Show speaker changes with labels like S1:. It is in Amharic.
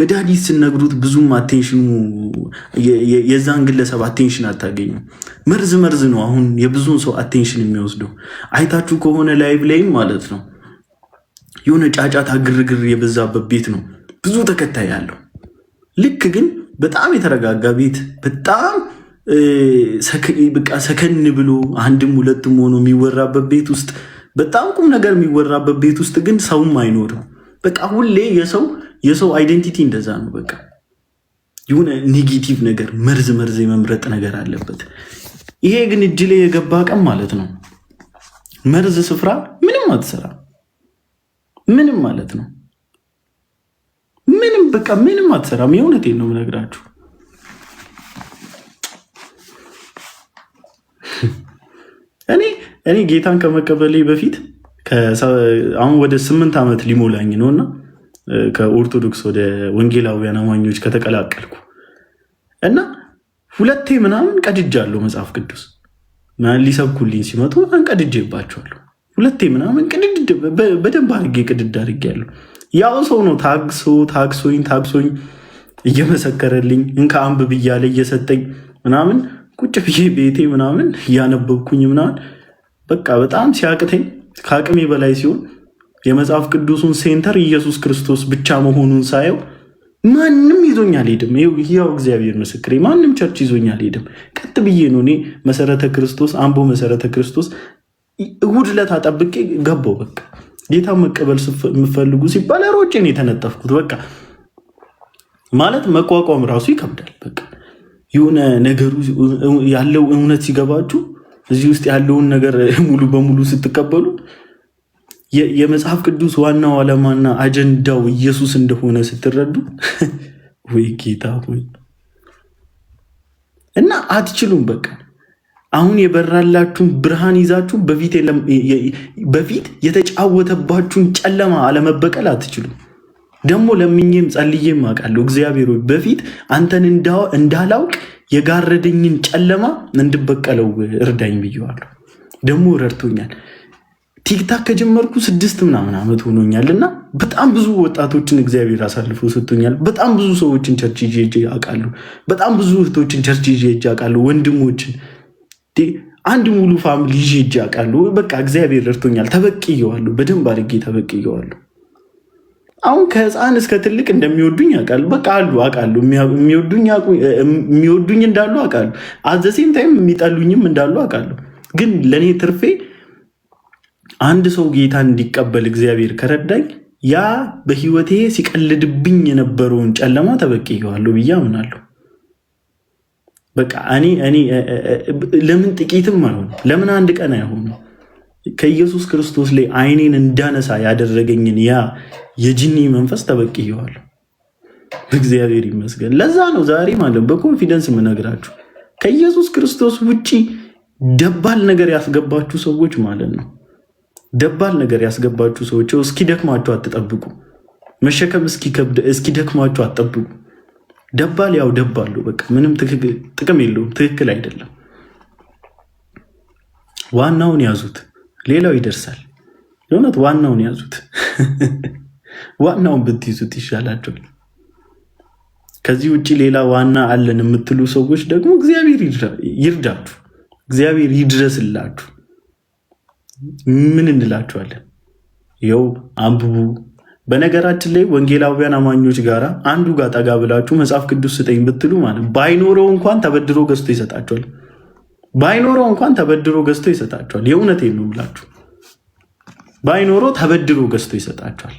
S1: መድኃኒት ስነግሩት ብዙም አቴንሽኑ የዛን ግለሰብ አቴንሽን አታገኙ። መርዝ ነው አሁን የብዙን ሰው አቴንሽን የሚወስደው። አይታችሁ ከሆነ ላይቭ ላይም ማለት ነው የሆነ ጫጫታ ግርግር የበዛበት ቤት ነው ብዙ ተከታይ ያለው። ልክ ግን በጣም የተረጋጋ ቤት በጣም በቃ ሰከን ብሎ አንድም ሁለትም ሆኖ የሚወራበት ቤት ውስጥ በጣም ቁም ነገር የሚወራበት ቤት ውስጥ ግን ሰውም አይኖርም። በቃ ሁሌ የሰው አይዴንቲቲ እንደዛ ነው። በቃ የሆነ ኔጌቲቭ ነገር መርዝ የመምረጥ ነገር አለበት። ይሄ ግን እጅ ላይ የገባ ቀን ማለት ነው መርዝ ስፍራ ምንም አትሰራ ምንም ማለት ነው ምንም በቃ ምንም አትሰራም። የእውነቴን ነው የምነግራችሁ። እኔ ጌታን ከመቀበሌ በፊት አሁን ወደ 8 ዓመት ሊሞላኝ ነውና ከኦርቶዶክስ ወደ ወንጌላውያን አማኞች ከተቀላቀልኩ እና 2 ምናምን ቀድጃለሁ። መጽሐፍ ቅዱስ ሊሰብኩልኝ ሲመጡ አንቀድጄባቸዋለሁ። 2 ምናምን በደንብ አድርጌ ቅድድ አድርጌያለሁ። ያው ሰው ነው ታግሶኝ እየመሰከረልኝ እንካ አንብብ እያለ እየሰጠኝ ምናምን ቁጭ ብዬ ቤቴ ምናምን እያነበብኩኝ ምናምን በቃ በጣም ሲያቅተኝ ከአቅሜ በላይ ሲሆን የመጽሐፍ ቅዱሱን ሴንተር ኢየሱስ ክርስቶስ ብቻ መሆኑን ሳየው ማንም ይዞኝ አልሄድም። ያው እግዚአብሔር ምስክሬ፣ ማንም ቸርች ይዞኝ አልሄድም። ቀጥ ብዬ ነው እኔ መሰረተ ክርስቶስ አምቦ መሰረተ ክርስቶስ እሑድ ዕለት አጠብቄ ገባው። በቃ ጌታ መቀበል የምፈልጉ ሲባል ሮጬ ነው የተነጠፍኩት። በቃ ማለት መቋቋም ራሱ ይከብዳል። በቃ የሆነ ነገሩ ያለው እውነት ሲገባችሁ እዚህ ውስጥ ያለውን ነገር ሙሉ በሙሉ ስትቀበሉ የመጽሐፍ ቅዱስ ዋናው ዓላማና አጀንዳው ኢየሱስ እንደሆነ ስትረዱ ወይ ጌታ ሆይ እና አትችሉም። በቃ አሁን የበራላችሁን ብርሃን ይዛችሁ በፊት የተጫወተባችሁን ጨለማ አለመበቀል አትችሉም። ደግሞ ለምኜም ጸልዬም አውቃለሁ። እግዚአብሔር ሆይ በፊት አንተን እንዳላውቅ የጋረደኝን ጨለማ እንድበቀለው እርዳኝ ብየዋለሁ። ደግሞ ረድቶኛል። ቲክታክ ከጀመርኩ 6 ምናምን ዓመት ሆኖኛል እና በጣም ብዙ ወጣቶችን እግዚአብሔር አሳልፎ ሰጥቶኛል። በጣም ብዙ ሰዎችን ቸርች ይዤ አውቃለሁ። በጣም ብዙ እህቶችን ቸርች ይዤ አውቃለሁ። ወንድሞችን አንድ ሙሉ ፋሚሊ ይዤ አውቃለሁ። በቃ እግዚአብሔር ረድቶኛል። ተበቅየዋለሁ። በደንብ አድርጌ ተበቅየዋለሁ። አሁን ከህፃን እስከ ትልቅ እንደሚወዱኝ አውቃለሁ። በቃ አውቃለሁ። የሚወዱኝ እንዳሉ አውቃለሁ። አዘሴም ታይም የሚጠሉኝም እንዳሉ አውቃለሁ። ግን ለእኔ ትርፌ አንድ ሰው ጌታን እንዲቀበል እግዚአብሔር ከረዳኝ ያ በህይወቴ ሲቀልድብኝ የነበረውን ጨለማ ተበቅየዋለሁ ብዬ አምናለሁ። በቃ እኔ ለምን ጥቂትም አይሆን ለምን አንድ ቀን አይሆን ከኢየሱስ ክርስቶስ ላይ አይኔን እንዳነሳ ያደረገኝን ያ የጂኒ መንፈስ ተበቅየዋለሁ። እግዚአብሔር ይመስገን። ለዛ ነው ዛሬ ማለት በኮንፊደንስ የምነግራችሁ ከኢየሱስ ክርስቶስ ውጪ ደባል ነገር ያስገባችሁ ሰዎች ማለት ነው። ደባል ነገር ያስገባችሁ ሰዎች እስኪደክማችሁ አትጠብቁ። መሸከም እስኪደክማችሁ አትጠብቁ። ደባል ያው ደባሉ በቃ ምንም ጥቅም የለውም። ትክክል አይደለም። ዋናውን ያዙት፣ ሌላው ይደርሳል። የእውነት ዋናውን ያዙት። ዋናውን ብትይዙት ይሻላችኋል። ከዚህ ውጭ ሌላ ዋና አለን የምትሉ ሰዎች ደግሞ እግዚአብሔር ይርዳችሁ፣ እግዚአብሔር ይድረስላችሁ። ምን እንላችኋለን? ይኸው አንብቡ። በነገራችን ላይ ወንጌላውያን አማኞች ጋር አንዱ ጋር ጠጋ ብላችሁ መጽሐፍ ቅዱስ ስጠኝ ብትሉ ማለት ባይኖረው እንኳን ተበድሮ ገዝቶ ይሰጣችኋል። ባይኖረው እንኳን ተበድሮ ገዝቶ ይሰጣችኋል። የእውነቴን ነው ብላችሁ ባይኖረው ተበድሮ ገዝቶ ይሰጣችኋል።